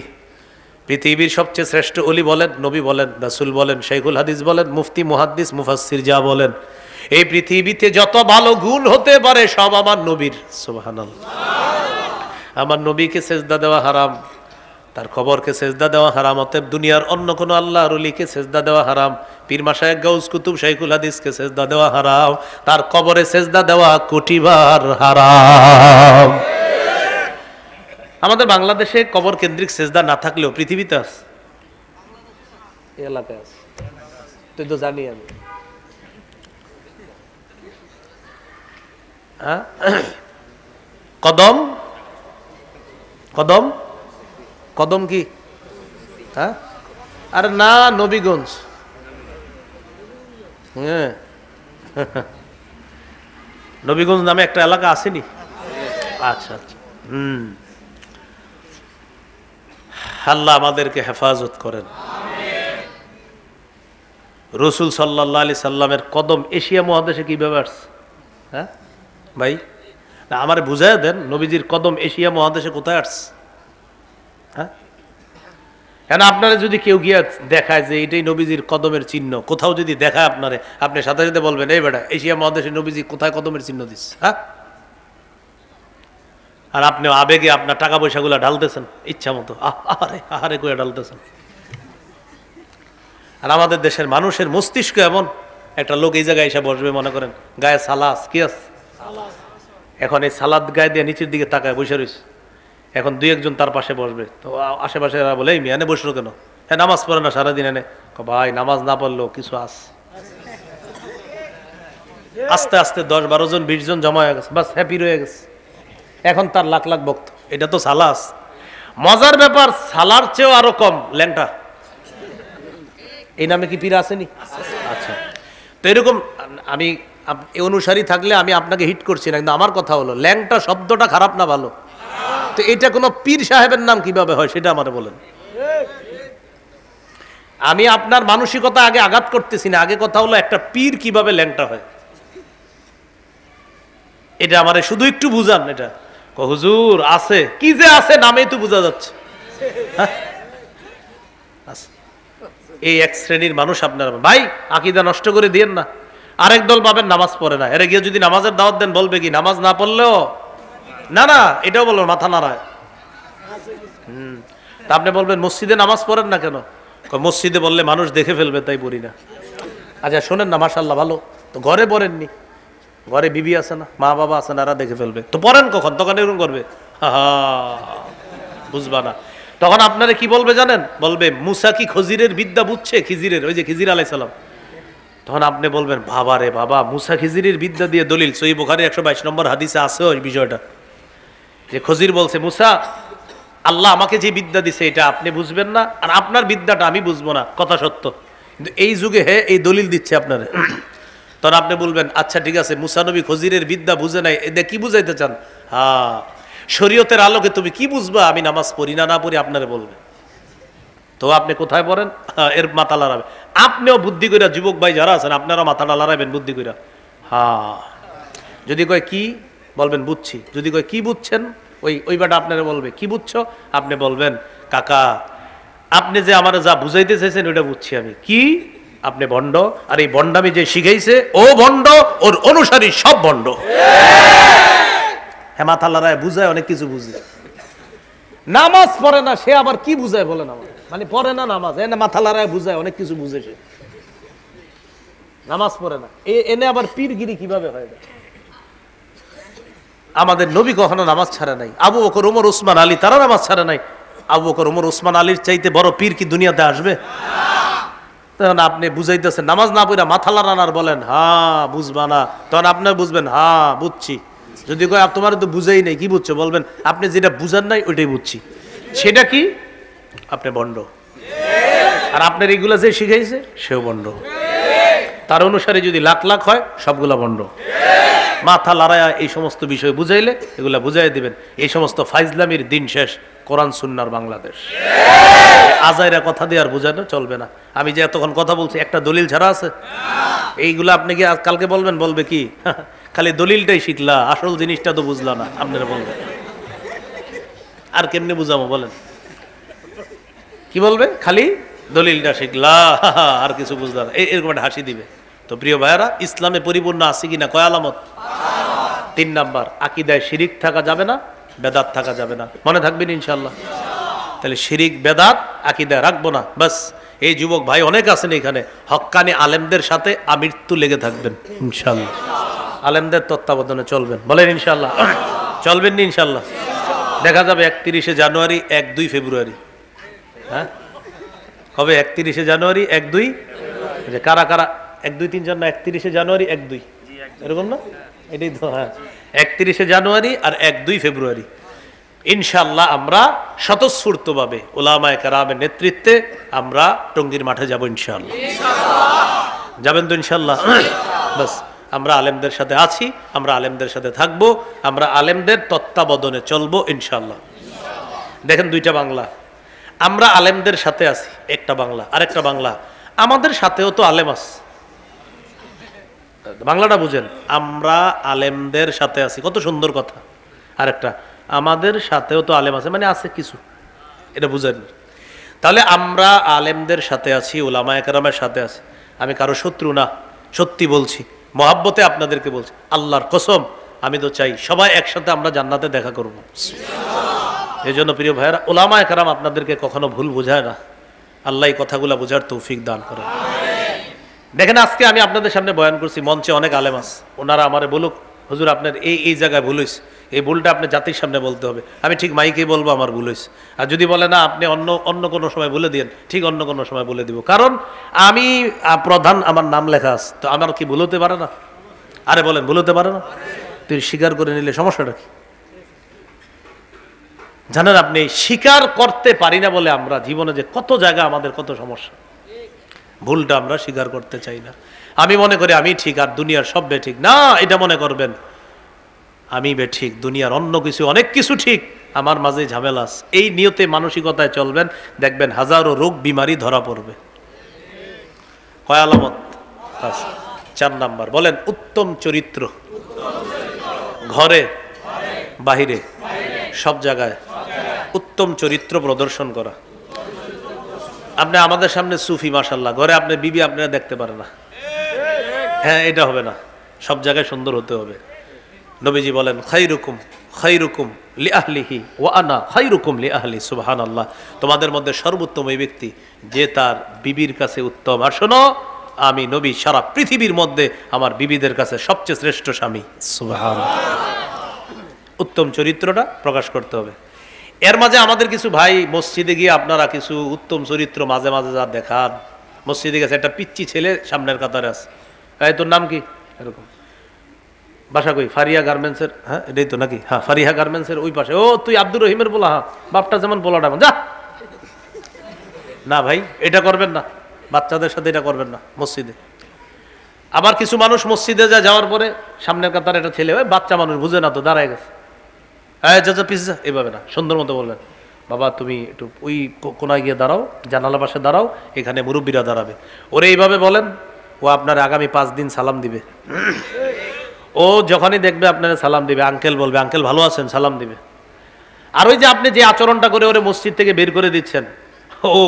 পৃথিবীর সবচেয়ে শ্রেষ্ঠ ওলি বলেন, নবী বলেন, রাসূল বলেন, শাইখুল হাদিস বলেন, মুফতি মুহাদ্দিস মুফাসসির যা বলেন, এই পৃথিবীতে যত ভালো গুণ হতে পারে সব আমার নবীর। সুবহানাল্লাহ। আমার নবীকে সেজদা দেওয়া হারাম, তার খবরকে সেজদা দেওয়া হারাম। অতএব দুনিয়ার অন্য কোনো আল্লাহর ওলিকে সেজদা দেওয়া হারাম। পীর মাশায়েখ গাউস কুতুব শাইখুল হাদিসকে সেজদা দেওয়া হারাম। তার কবরে সেজদা দেওয়া কোটিবার হারাম। আমাদের বাংলাদেশে কবর কেন্দ্রিক সেজদা না থাকলেও পৃথিবীতে আছে, এই এলাকায় আছে, তুই তো জানি আমি। কদম, কদম, কদম কি? হ্যাঁ, আরে না, নবীগঞ্জ। হ্যাঁ, নবীগঞ্জ নামে একটা এলাকা আসেনি? আচ্ছা আচ্ছা। আল্লাহ আমাদেরকে হেফাজত করেন। রসুল সাল্লাল্লাহু আলাইহি সাল্লামের কদম এশিয়া মহাদেশে কিভাবে আসছে? হ্যাঁ ভাই, না আমার বুঝাই দেন, নবীজির কদম এশিয়া মহাদেশে কোথায় আসছে? হ্যাঁ, কেন আপনারা যদি কেউ গিয়ে দেখায় যে এটাই নবীজির কদমের চিহ্ন, কোথাও যদি দেখায় আপনারে, আপনি সাথে সাথে বলবেন এই বেটা এশিয়া মহাদেশে নবীজি কোথায় কদমের চিহ্ন দিচ্ছে? হ্যাঁ, আর আপনি আবেগে আপনার টাকা পয়সাগুলো ঢালতেছেন ইচ্ছা মতো, আহারে আহারে করে ঢালতেছেন। আর আমাদের দেশের মানুষের মস্তিষ্ক এমন, একটা লোক এই জায়গায় এসে বসবে, মনে করেন গায়ে সালাস কি আছে, এখন এই সালাদ গায়ে দিয়ে নিচের দিকে তাকায় বসে রয়েছে, এখন দুই একজন তার পাশে বসবে, তো আশেপাশে বলে এই মেয়ানে বসলো কেন? হ্যাঁ নামাজ পড়ে না সারাদিন, এনে ভাই নামাজ না পড়লেও কিছু আস। আস্তে আস্তে 10-12 জন 20 জন জমা হয়ে গেছে, বাস হ্যাপি রয়ে গেছে, এখন তার লাখ লাখ ভক্ত। এটা তো সালাস। মজার ব্যাপার, সালার চেয়েও আরো কম ল্যাংটা। এই নামে কি পীর আসেনি? আচ্ছা, তো এরকম আমি অনুসারী থাকলে আমি আপনাকে হিট করছি না, কিন্তু আমার কথা হলো ল্যাংটা শব্দটা খারাপ না ভালো? তো এটা কোনো পীর সাহেবের নাম কিভাবে হয় সেটা আমারে বলেন। আমি আপনার মানসিকতা আগে আঘাত করতেছি না, আগে কথা হলো একটা পীর কিভাবে ল্যাংটা হয়, এটা আমারে শুধু একটু বুঝান। এটা হুজুর আছে কি যে আছে, নামেই তো বোঝা যাচ্ছে। এই এক শ্রেণীর মানুষ আপনার ভাই, আকীদা নষ্ট করে দিয়েন না। আরেক দল পাবেন নামাজ পড়ে না, এরা গিয়ে যদি নামাজের দাওয়াত দেন বলবে কি নামাজ না পড়লেও না না, এটাও বলবেন মাথা নাড়ায়। তা আপনি বলবেন মসজিদে নামাজ পড়েন না কেন? মসজিদে বললে মানুষ দেখে ফেলবে তাই পড়ি না। আচ্ছা শোনেন না, মাশাআল্লাহ ভালো, তো ঘরে পড়েননি, ঘরে বিবি আছে না, মা বাবা আছে না, এরা দেখে ফেলবে, তো পড়েন কখন? তখন এরকম করবে, বুঝবা না। তখন আপনারা কি বলবে জানেন? বলবে মুসা কি খজিরের বিদ্যা বুঝছে? খিজিরের, ওই যে খিজির আলাইহিস সালাম। তখন আপনি বলবেন বাবা রে বাবা, মুসা খিজিরের বিদ্যা দিয়ে দলিল। সহিহ বুখারী 122 নম্বর হাদিসে আছে ওই বিষয়টা, যে খজির বলছে মুসা আল্লাহ আমাকে যে বিদ্যা দিছে এটা আপনি বুঝবেন না, আর আপনার বিদ্যাটা আমি বুঝবো না, কথা সত্য, কিন্তু এই যুগে হে এই দলিল দিচ্ছে আপনারে। তখন আপনি বলবেন আচ্ছা ঠিক আছে, মুসা নবী খজিরের বিদ্যা বুঝে নাই, এদের কি বুঝাইতে চান? হ্যাঁ, শরীয়তের আলোকে তুমি কি বুঝবা আমি নামাজ পড়ি না না পড়ি আপনারে বলবে। তো আপনি কোথায় পড়েন? এর মাথা লড়াবে। আপনিও বুদ্ধি কইরা, যুবক ভাই যারা আছেন আপনারা মাথাটা লড়াবেন বুদ্ধি কইরা। হ্যাঁ, যদি কয় কি বলবেন বুঝছি, যদি কয় কি বুঝছেন, ওই বাটা আপনারা বলবে কি বুঝছো, আপনি বলবেন কাকা আপনি যে আমার যা বুঝাইতে চাইছেন ওইটা বুঝছি আমি। কি? আপনি ভণ্ড, আর এই ভণ্ডামি যে শিখাইছে ও ভণ্ড, ওর অনুসারী সব ভণ্ড। হ্যাঁ, মাথা লড়ায় বুঝায়, অনেক কিছু বুঝে। নামাজ পড়ে না সে আবার কি বুঝায় বলেন? আমার মানে পড়ে না নামাজ, এনে মাথা লড়ায় বুঝায়, অনেক কিছু বুঝে সে, নামাজ পড়ে না, এনে আবার পীরগিরি কিভাবে হয়? আমাদের নবী কখনো নামাজ ছাড়ে নাই, আবু বকর ওমর ওসমান আলী তারা নামাজ ছাড়ে নাই। আবু বকর ওমর ওসমান আলীর চাইতে বড় পীর কি দুনিয়াতে আসবে? তখন আপনি বুঝাইতেছেন নামাজ না পড়া মাথা লড়ানার বলেন হ্যাঁ বুঝবা না, তখন আপনি বুঝবেন হ্যাঁ বুঝছি। যদি কয় তোমার তো বুঝাই নাই, কি বুঝছো বলবেন আপনি যেটা বুঝান নাই ওইটাই বুঝছি। সেটা কি? আপনি বন্ড। আর আপনার এগুলা যে শিখাইছে সেও বন্ড। তার অনুসারে যদি লাখ লাখ হয় সবগুলা বন্ড। মাথা লড়াইয়া এই সমস্ত বিষয় বুঝাইলে এগুলা বুঝাই দিবেন। এই সমস্ত ফাইজলামির দিন শেষ, কোরআন সুন্নাহর বাংলাদেশ। আজাইরা কথা দিয়ে আর বুঝানো চলবে না। আমি যে এতক্ষণ কথা বলছি একটা দলিল ছাড়া আছে? এইগুলা আপনি কি কালকে বলবেন, বলবে কি খালি দলিলটাই শিখলা, আসল জিনিসটা তো বুঝলা না। আপনারা বলবেন আর কেমনে বুঝাবো বলেন? কি বলবে? খালি দলিলটা শিখলা আর কিছু বুঝলা না, এরকম একটা হাসি দিবে। তো প্রিয় ভাইয়ারা, ইসলামে পরিপূর্ণ আছে কিনা? কয় আলামত? 3 নাম্বার, আকীদায় শিরিক থাকা যাবে না, বেদাত থাকা যাবে না। মনে থাকবেন ইনশাআল্লাহ? তাহলে শিরিক বেদাত আকীদায় রাখবো না, বাস। এই যুবক ভাই অনেক আছেন এখানে, হক্কানি আলেমদের সাথে আমৃত্যু লেগে থাকবেন ইনশাআল্লাহ। আলেমদের তত্ত্বাবধানে চলবেন, বলেন ইনশাআল্লাহ? চলবেন নি ইনশাআল্লাহ? দেখা যাবে 31শে জানুয়ারি, 1-2 ফেব্রুয়ারি। হ্যাঁ, কবে? 31শে জানুয়ারি, 1-2। কারা কারা 1-2-3 জন না? 31শে জানুয়ারি, 1-2 এরকম না? এটাই তো। হ্যাঁ, 31শে জানুয়ারি আর 1-2 ফেব্রুয়ারি ইনশাআল্লাহ আমরা স্বতঃস্ফূর্তভাবে উলামায়ে কেরামের নেতৃত্বে আমরা টঙ্গীর মাঠে যাব ইনশাআল্লাহ। যাবেন তো ইনশাআল্লাহ? বাস, আমরা আলেমদের সাথে আছি, আমরা আলেমদের সাথে থাকবো, আমরা আলেমদের তত্ত্বাবধানে চলবো ইনশাআল্লাহ। দেখেন, 2টা বাংলা। আমরা আলেমদের সাথে আছি, একটা বাংলা। আরেকটা বাংলা, আমাদের সাথেও তো আলেম আছে। বাংলাটা বুঝেন, আমরা আলেমদের সাথে আছি, কত সুন্দর কথা। আরেকটা, আমাদের সাথেও তো আলেম আছে, মানে আছে কিছু, এটা বুঝেন। তাহলে আমরা আলেমদের সাথে আছি, উলামায়ে কেরামের সাথে আছি। আমি কারো শত্রু না, সত্যি বলছি, মহাব্বতে আপনাদেরকে বলছি, আল্লাহর কসম, আমি তো চাই সবাই একসাথে আমরা জান্নাতে দেখা করব। এই জন্য প্রিয় ভাইয়েরা, উলামায়ে কেরাম আপনাদেরকে কখনো ভুল বোঝায় না। আল্লাহ এই কথাগুলো বোঝার তৌফিক দান করে। দেখেন, আজকে আমি আপনাদের সামনে বয়ান করছি, মঞ্চে অনেক আলেম আছে, ওনারা আমারে বলুক, হুজুর আপনার এই জায়গায় ভুল হয়েছে, এই ভুলটা আপনি জাতির সামনে বলতে হবে। আমি ঠিক মাইকেই বলবো আমার ভুল হয়েছে। আর যদি বলে না আপনি অন্য কোনো সময় বলে দিন, ঠিক অন্য কোনো সময় বলে দিব। কারণ আমি প্রধান, আমার নাম লেখা আছে, তো আমার কি ভুল হতে পারে না? আরে বলেন, ভুল হতে পারে না? তুই স্বীকার করে নিলে সমস্যাটা কি? জানেন আপনি, স্বীকার করতে পারি না বলে আমরা জীবনে যে কত জায়গা আমাদের কত সমস্যা, ভুলটা আমরা স্বীকার করতে চাই না। আমি মনে করি আমি ঠিক আর দুনিয়ার সব বেঠিক। না, এটা মনে করবেন আমি বেঠিক, দুনিয়ার অন্য কিছু, অনেক কিছু ঠিক, আমার মাঝে ঝামেলা আছে। এই নিয়তে মানসিকতায় চলবেন, দেখবেন হাজারো রোগ বিমারি ধরা পড়বে। কয় আলামত? 4 নাম্বার, বলেন উত্তম চরিত্র। ঘরে বাহিরে সব জায়গায় উত্তম চরিত্র প্রদর্শন করা। আপনি আমাদের সামনে সুফি, মাশাআল্লাহ, ঘরে আপনি বিবি আপনারা দেখতে পারে না। হ্যাঁ, এটা হবে না, সব জায়গায় সুন্দর হতে হবে। নবীজি বলেন, খায়রুকুম লিআহলিহি ওয়া আনা খায়রুকুম লিআহলি। সুবহানাল্লাহ। তোমাদের মধ্যে সর্বোত্তম ওই ব্যক্তি যে তার বিবির কাছে উত্তম। আর শোনো, আমি নবী সারা পৃথিবীর মধ্যে আমার বিবিদের কাছে সবচেয়ে শ্রেষ্ঠ স্বামী। সুবহানাল্লাহ। উত্তম চরিত্রটা প্রকাশ করতে হবে। এর মাঝে আমাদের কিছু ভাই মসজিদে গিয়ে আপনারা কিছু উত্তম চরিত্র মাঝে মাঝে যা দেখান, মসজিদে গেছে একটা পিচ্চি ছেলে সামনের কাতারে আছে, এই তোর নাম কি? এরকম, বাসা কই? ফারিয়া গার্মেন্টসের। হ্যাঁ, এটাই তো নাকি? হ্যাঁ, ফারিয়া গার্মেন্টসের ওই পাশে। ও তুই আব্দুর রহিমের বলা? হ্যাঁ, বাপটা যেমন বলাটা যা না ভাই, এটা করবেন না, বাচ্চাদের সাথে এটা করবেন না মসজিদে। আবার কিছু মানুষ মসজিদে যায়, যাওয়ার পরে সামনের কাতারে একটা ছেলে, ওই বাচ্চা মানুষ বুঝে না তো, দাঁড়ায় গেছে, হ্যাঁ যা পিছিয়ে, এভাবে না, সুন্দর মতো বলবেন, বাবা তুমি একটু ওই কোনায় গিয়ে দাঁড়াও, জানালা পাশে দাঁড়াও, এখানে মুরব্বীরা দাঁড়াবে। ওরে এইভাবে বলেন, ও আপনার আগামী 5 দিন সালাম দিবে। ও যখনই দেখবে আপনারা সালাম দিবে, আঙ্কেল বলবে, আঙ্কেল ভালো আছেন, সালাম দিবে। আর ওই যে আপনি যে আচরণটা করে ওরে মসজিদ থেকে বের করে দিচ্ছেন, ও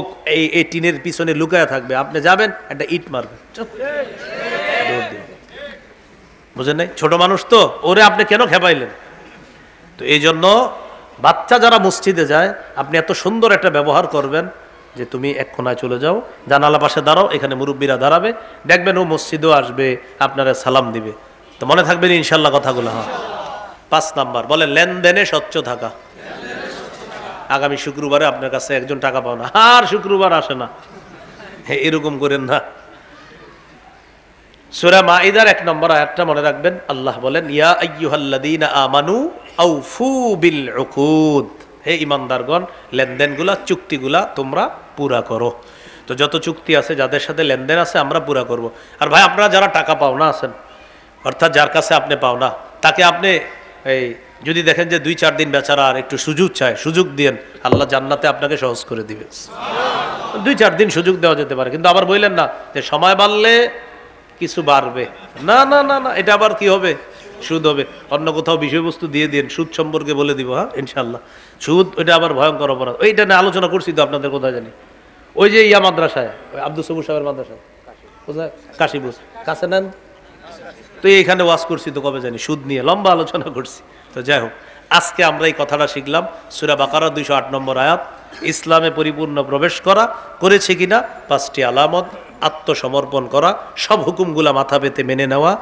এই টিনের পিছনে লুকায়া থাকবে, আপনি যাবেন একটা ইট মারবে, বুঝেন নাই? ছোট মানুষ তো, ওরে আপনি কেন খেপাইলেন? তো এই জন্য বাচ্চা যারা মসজিদে যায়, আপনি এত সুন্দর একটা ব্যবহার করবেন যে তুমি এক কোনায় চলে যাও, জানালা পাশে দাঁড়াও, এখানে মুরব্বীরা দাঁড়াবে, দেখবেন ও মসজিদেও আসবে, আপনারা সালাম দিবে। তো মনে থাকবেন ইনশাল্লাহ কথাগুলো। হ্যাঁ, 5 নাম্বার, বলে লেনদেনে স্বচ্ছ থাকা। আগামী শুক্রবারে আপনার কাছে একজন টাকা পাও না, আর শুক্রবার আসে না, এরকম করেন না। সূরা মাইদার 1 নম্বর আয়াতটা মনে রাখবেন। আল্লাহ বলেন, ইয়া আইয়ুহাল্লাযীনা আমানু আউফু বিল উকুদ, হে ঈমানদারগণ, লেনদেনগুলা, চুক্তিগুলা তোমরা পুরা করো। তো যত চুক্তি আছে, যাদের সাথে লেনদেন আছে, আমরা পুরা করব। আর ভাই, আপনারা যারা টাকা পাওনা আছেন, অর্থাৎ যার কাছে আপনি পাওনা, তাকে আপনি এই যদি দেখেন যে 2-4 দিন বেচারা আর একটু সুযোগ চায়, সুযোগ দিয়েন, আল্লাহ জান্নাতে আপনাকে সহজ করে দিবে। 2-4 দিন সুযোগ দেওয়া যেতে পারে, কিন্তু আবার বললেন না যে সময় বাড়লে কিছু বাড়বে, না না না না, এটা আবার কি হবে? সুদ হবে। অন্য কোথাও বিষয়বস্তু দিয়ে দিন, সুদ সম্পর্কে বলে দিব, হ্যাঁ ইনশাল্লাহ। সুদ ওইটা আবার ভয়ঙ্কর অপরাধ। ওইটা নিয়ে আলোচনা করছি তো আপনাদের, কোথায় জানি, ওই যে ইয়া মাদ্রাসায়, আব্দুল সবুর সাহেবের মাদ্রাসায়, কোথায়, কাশীপুর কাছে নেন তো, এইখানে ওয়াজ করছি তো কবে জানি, সুদ নিয়ে লম্বা আলোচনা করছি। তো যাই হোক, আজকে আমরা এই কথাটা শিখলাম, সূরা বাকারা 208 নম্বর আয়াত, ইসলামে পরিপূর্ণ প্রবেশ করা, করেছে কিনা 5টি আলামত, আত্মসমর্পণ করা, সব হুকুমগুলা মাথা পেতে মেনে নেওয়া,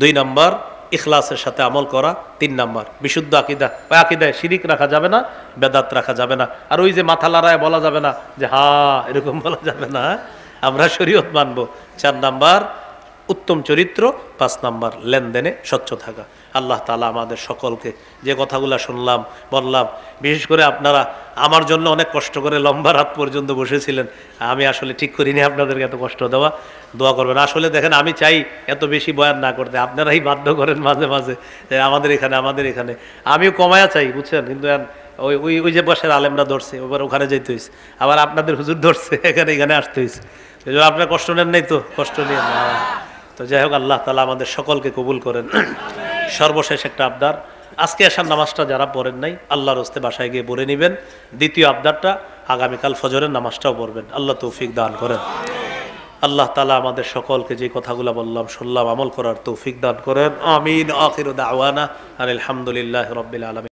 2 নম্বর ইখলাসের সাথে আমল করা, 3 নম্বর বিশুদ্ধ আকীদা। ওই আকীদায় শিরিক রাখা যাবে না, বেদাত রাখা যাবে না, আর ওই যে মাথা লড়ায় বলা যাবে না যে হা, এরকম বলা যাবে না, আমরা শরীয়ত মানবো। 4 নম্বর উত্তম চরিত্র, 5 নম্বর লেনদেনে স্বচ্ছ থাকা। আল্লাহ তাআলা আমাদের সকলকে যে কথাগুলো শুনলাম, বললাম, বিশেষ করে আপনারা আমার জন্য অনেক কষ্ট করে লম্বা রাত পর্যন্ত বসেছিলেন, আমি আসলে ঠিক করিনি আপনাদেরকে এত কষ্ট দেওয়া। দোয়া করবেন। আসলে দেখেন, আমি চাই এত বেশি বয়ান না করতে, আপনারাই বাধ্য করেন মাঝে মাঝে আমাদের এখানে। আমিও কমায়া চাই, বুঝছেন, কিন্তু ওই যে বসের আলেমরা ধরছে, এবার ওখানে যেতে হয়েছে, আবার আপনাদের হুজুর ধরছে, এখানে আসতে হয়েছে। আপনার কষ্ট নেন নাই তো, কষ্ট নিয়ে না। তো যাই হোক, আল্লাহ তাআলা আমাদের সকলকে কবুল করেন। সর্বশেষ একটা আবদার, আজকে আসার নামাজটা যারা পড়েন নাই, আল্লাহর হস্তে বাসায় গিয়ে পড়ে নেবেন। দ্বিতীয় আবদারটা, আগামীকাল ফজরের নামাজটাও পড়বেন। আল্লাহ তৌফিক দান করেন। আল্লাহ তাআলা আমাদের সকলকে যে কথাগুলো বললাম, শুনলাম, আমল করার তৌফিক দান করেন। আমিন। আখিরু দাওয়ানা আলহামদুলিল্লাহি রাব্বিল আলামিন।